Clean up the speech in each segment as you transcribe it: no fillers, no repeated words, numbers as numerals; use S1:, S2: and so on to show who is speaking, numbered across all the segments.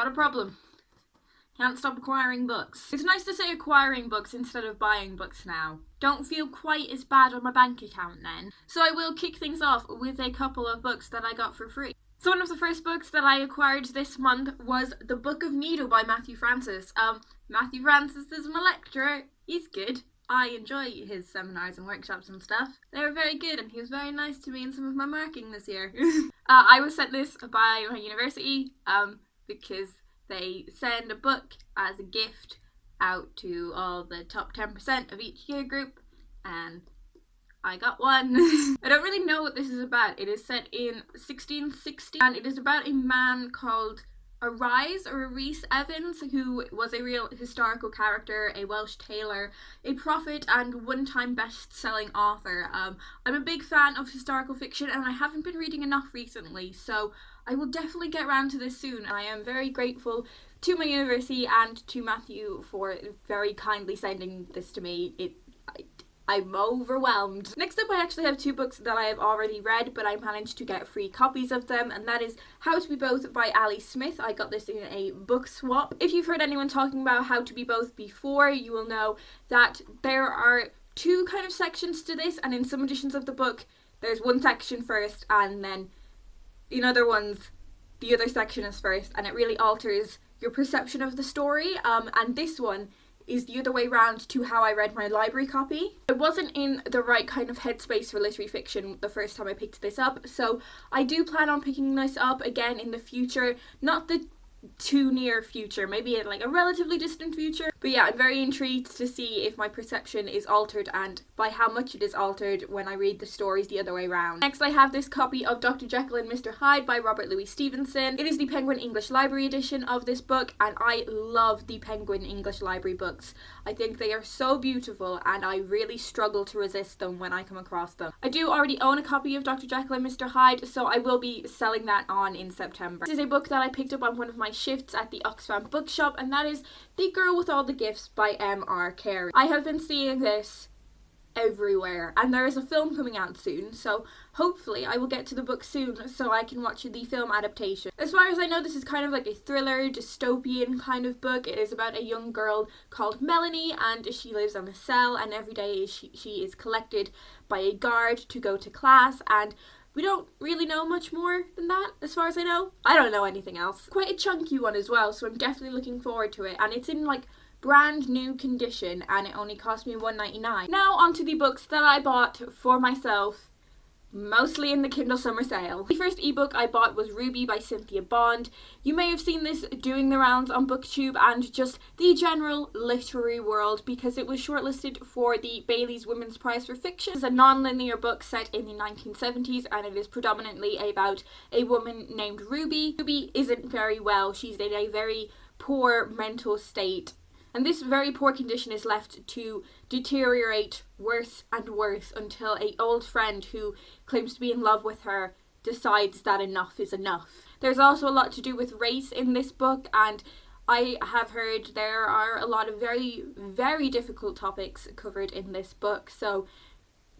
S1: Got a problem. Can't stop acquiring books. It's nice to say acquiring books instead of buying books now. Don't feel quite as bad on my bank account then. So I will kick things off with a couple of books that I got for free. So one of the first books that I acquired this month was The Book of Needle by Matthew Francis. Matthew Francis is my lecturer. He's good. I enjoy his seminars and workshops and stuff. They were very good and he was very nice to me in some of my marking this year. I was sent this by my university because they send a book as a gift out to all the top 10% of each year group, and I got one. I don't really know what this is about. It is set in 1660 and it is about a man called Rhys Evans, who was a real historical character, a Welsh tailor, a prophet and one-time best-selling author. I'm a big fan of historical fiction and I haven't been reading enough recently, so I will definitely get around to this soon. I am very grateful to my university and to Matthew for very kindly sending this to me. I'm overwhelmed. Next up, I actually have two books that I have already read, but I managed to get free copies of them, and that is How to Be Both by Ali Smith. I got this in a book swap. If you've heard anyone talking about How to Be Both before, you will know that there are two kind of sections to this, and in some editions of the book, there's one section first, and then in other ones, the other section is first, and it really alters your perception of the story, and this one is the other way round to how I read my library copy. I wasn't in the right kind of headspace for literary fiction the first time I picked this up, so I do plan on picking this up again in the future, not the too near future, maybe in like a relatively distant future. But yeah, I'm very intrigued to see if my perception is altered and by how much it is altered when I read the stories the other way around. Next, I have this copy of Dr. Jekyll and Mr. Hyde by Robert Louis Stevenson. It is the Penguin English Library edition of this book, and I love the Penguin English Library books. I think they are so beautiful and I really struggle to resist them when I come across them. I do already own a copy of Dr. Jekyll and Mr. Hyde, so I will be selling that on in September. This is a book that I picked up on one of my shifts at the Oxfam bookshop, and that is The Girl with All the Gifts by M.R. Carey. I have been seeing this everywhere, and there is a film coming out soon, so hopefully I will get to the book soon so I can watch the film adaptation. As far as I know, this is kind of like a thriller, dystopian kind of book. It is about a young girl called Melanie, and she lives on a cell, and every day she is collected by a guard to go to class, and we don't really know much more than that, as far as I know. I don't know anything else. Quite a chunky one as well, so I'm definitely looking forward to it. And it's in like brand new condition, and it only cost me $1.99. Now onto the books that I bought for myself, mostly in the Kindle summer sale. The first ebook I bought was Ruby by Cynthia Bond. You may have seen this doing the rounds on BookTube and just the general literary world because it was shortlisted for the Bailey's Women's Prize for Fiction. It's a non-linear book set in the 1970s, and it is predominantly about a woman named Ruby. Ruby isn't very well. She's in a very poor mental state, and this very poor condition is left to deteriorate worse and worse until an old friend who claims to be in love with her decides that enough is enough. There's also a lot to do with race in this book, and I have heard there are a lot of very, very difficult topics covered in this book, so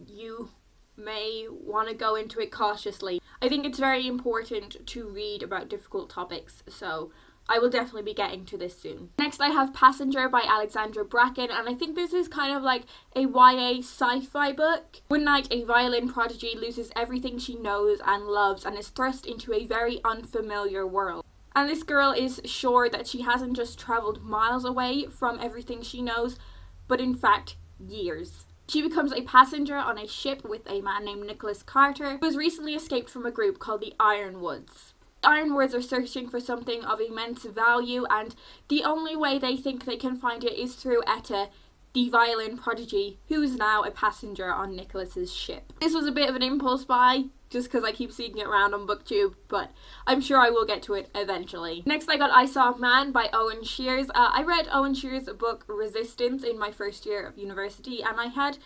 S1: you may want to go into it cautiously. I think it's very important to read about difficult topics, so I will definitely be getting to this soon. Next, I have Passenger by Alexandra Bracken, and I think this is kind of like a YA sci-fi book. One night, a violin prodigy loses everything she knows and loves and is thrust into a very unfamiliar world. And this girl is sure that she hasn't just travelled miles away from everything she knows, but in fact, years. She becomes a passenger on a ship with a man named Nicholas Carter, who has recently escaped from a group called the Ironwoods. Ironwoods are searching for something of immense value, and the only way they think they can find it is through Etta, the violin prodigy, who is now a passenger on Nicholas's ship. This was a bit of an impulse buy, just because I keep seeing it around on BookTube, but I'm sure I will get to it eventually. Next, I got I Saw a Man by Owen Shears. I read Owen Shears' book Resistance in my first year of university, and I had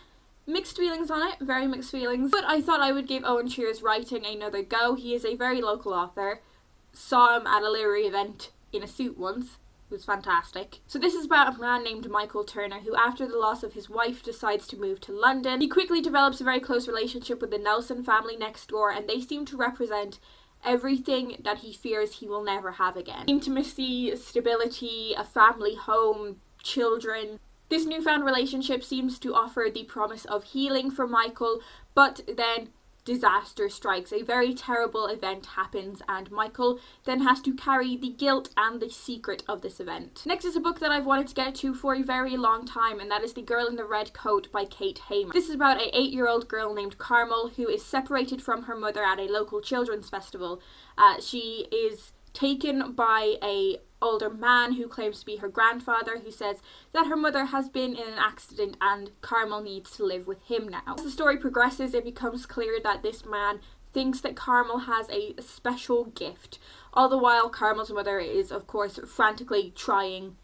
S1: mixed feelings on it, very mixed feelings, but I thought I would give Owen Shears' writing another go. He is a very local author. Saw him at a literary event in a suit once. It was fantastic. So this is about a man named Michael Turner who, after the loss of his wife, decides to move to London. He quickly develops a very close relationship with the Nelson family next door, and they seem to represent everything that he fears he will never have again. Intimacy, stability, a family home, children. This newfound relationship seems to offer the promise of healing for Michael, but then disaster strikes. A very terrible event happens and Michael then has to carry the guilt and the secret of this event. Next is a book that I've wanted to get to for a very long time, and that is The Girl in the Red Coat by Kate Hayman. This is about an 8-year-old girl named Carmel who is separated from her mother at a local children's festival. She is taken by a older man who claims to be her grandfather, who says that her mother has been in an accident and Carmel needs to live with him now. As the story progresses, it becomes clear that this man thinks that Carmel has a special gift. All the while, Carmel's mother is, of course, frantically trying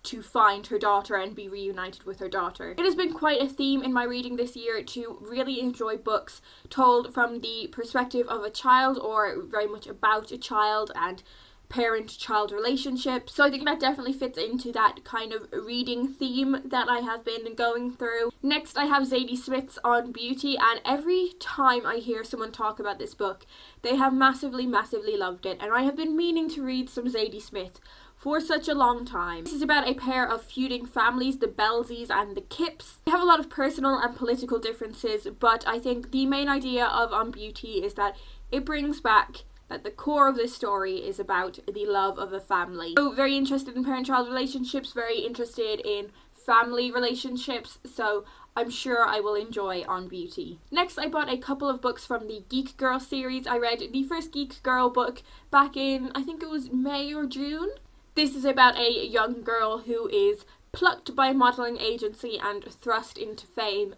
S1: to find her daughter and be reunited with her daughter. It has been quite a theme in my reading this year to really enjoy books told from the perspective of a child, or very much about a child and parent-child relationship. So I think that definitely fits into that kind of reading theme that I have been going through. Next I have Zadie Smith's On Beauty, and every time I hear someone talk about this book, they have massively loved it, and I have been meaning to read some Zadie Smith for such a long time. This is about a pair of feuding families, the Belsies and the Kips. They have a lot of personal and political differences, but I think the main idea of On Beauty is that it brings back that the core of this story is about the love of a family. So very interested in parent-child relationships, very interested in family relationships, so I'm sure I will enjoy On Beauty. Next, I bought a couple of books from the Geek Girl series. I read the first Geek Girl book back in, I think it was May or June. This is about a young girl who is plucked by a modelling agency and thrust into fame.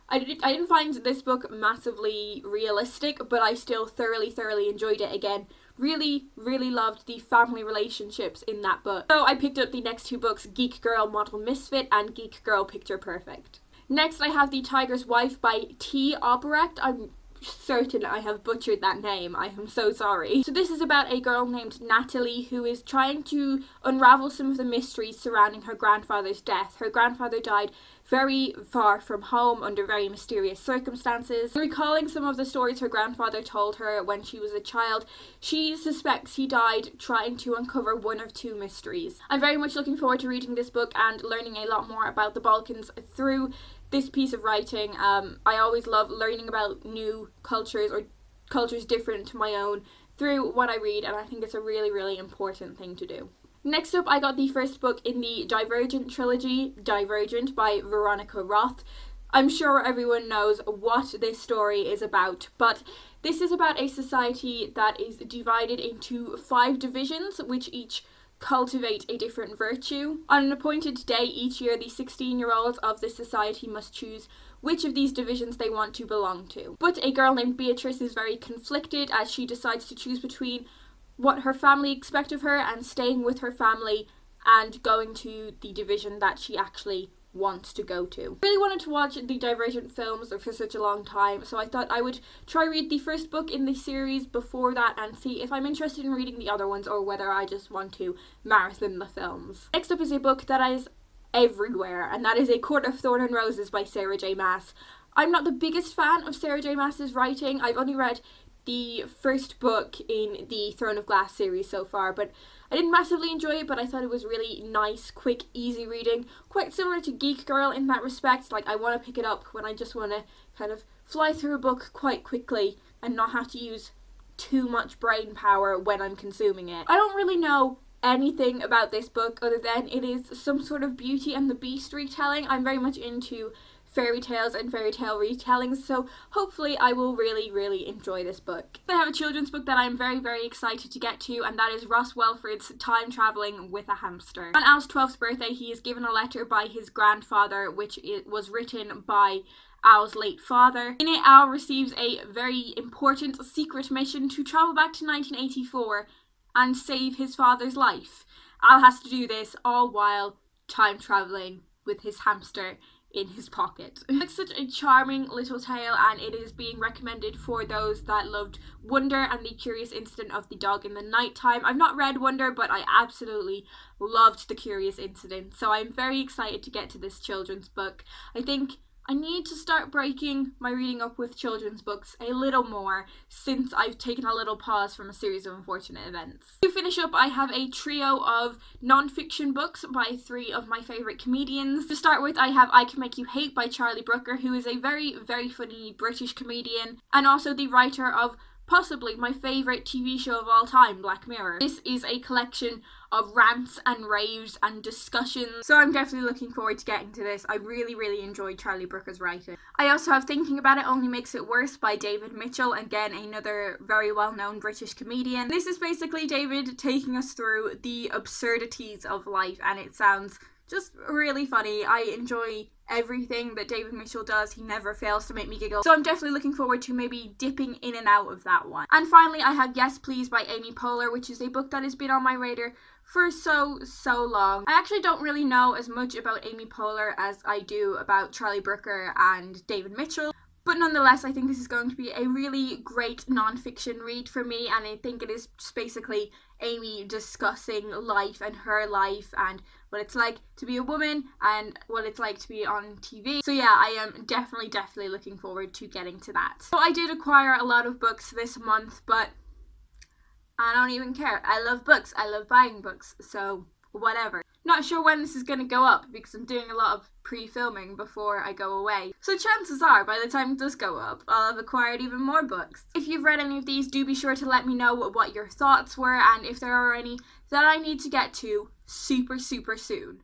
S1: I didn't find this book massively realistic, but I still thoroughly enjoyed it again. Really loved the family relationships in that book. So I picked up the next two books, Geek Girl Model Misfit and Geek Girl Picture Perfect. Next I have The Tiger's Wife by T. Albrecht. I'm certain I have butchered that name. I am so sorry. So this is about a girl named Natalie who is trying to unravel some of the mysteries surrounding her grandfather's death. Her grandfather died very far from home under very mysterious circumstances. Recalling some of the stories her grandfather told her when she was a child, she suspects he died trying to uncover one of two mysteries. I'm very much looking forward to reading this book and learning a lot more about the Balkans through this piece of writing. I always love learning about new cultures or cultures different to my own through what I read, and I think it's a really important thing to do. Next up, I got the first book in the Divergent trilogy, Divergent by Veronica Roth. I'm sure everyone knows what this story is about, but this is about a society that is divided into 5 divisions, which each cultivate a different virtue. On an appointed day each year, the 16-year-olds of the society must choose which of these divisions they want to belong to. But a girl named Beatrice is very conflicted as she decides to choose between what her family expect of her and staying with her family and going to the division that she actually wants to go to. I really wanted to watch the Divergent films for such a long time, so I thought I would try read the first book in the series before that and see if I'm interested in reading the other ones or whether I just want to marathon the films. Next up is a book that is everywhere, and that is A Court of Thorn and Roses by Sarah J Maas. I'm not the biggest fan of Sarah J Maas's writing. I've only read the first book in the Throne of Glass series so far, but I didn't massively enjoy it, but I thought it was really nice, quick, easy reading. Quite similar to Geek Girl in that respect. Like, I want to pick it up when I just want to kind of fly through a book quite quickly and not have to use too much brain power when I'm consuming it. I don't really know anything about this book other than it is some sort of Beauty and the Beast retelling. I'm very much into fairy tales and fairy tale retellings, so hopefully I will really enjoy this book. I have a children's book that I'm very excited to get to, and that is Rosswell Time Travelling with a Hamster. On Al's 12th birthday, he is given a letter by his grandfather, which was written by Al's late father. In it, Al receives a very important secret mission to travel back to 1984 and save his father's life. Al has to do this all while time travelling with his hamster in his pocket. It's such a charming little tale, and it is being recommended for those that loved Wonder and the Curious Incident of the Dog in the Nighttime. I've not read Wonder, but I absolutely loved The Curious Incident, so I'm very excited to get to this children's book. I think I need to start breaking my reading up with children's books a little more since I've taken a little pause from a series of unfortunate events. To finish up, I have a trio of non-fiction books by 3 of my favourite comedians. To start with, I have I Can Make You Hate by Charlie Brooker, who is a very, very funny British comedian and also the writer of possibly my favourite TV show of all time, Black Mirror. This is a collection of rants and raves and discussions, so I'm definitely looking forward to getting to this. I really, really enjoyed Charlie Brooker's writing. I also have Thinking About It Only Makes It Worse by David Mitchell, again another very well-known British comedian. This is basically David taking us through the absurdities of life, and it sounds just really funny. I enjoy everything that David Mitchell does. He never fails to make me giggle. So I'm definitely looking forward to maybe dipping in and out of that one. And finally, I have Yes Please by Amy Poehler, which is a book that has been on my radar for so long. I actually don't really know as much about Amy Poehler as I do about Charlie Brooker and David Mitchell. But nonetheless, I think this is going to be a really great non-fiction read for me, and I think it is just basically Amy discussing life and her life and what it's like to be a woman and what it's like to be on TV. So yeah, I am definitely looking forward to getting to that. So I did acquire a lot of books this month, but I don't even care. I love books. I love buying books, so whatever. Not sure when this is going to go up because I'm doing a lot of pre-filming before I go away. So chances are, by the time it does go up, I'll have acquired even more books. If you've read any of these, do be sure to let me know what your thoughts were and if there are any that I need to get to super soon.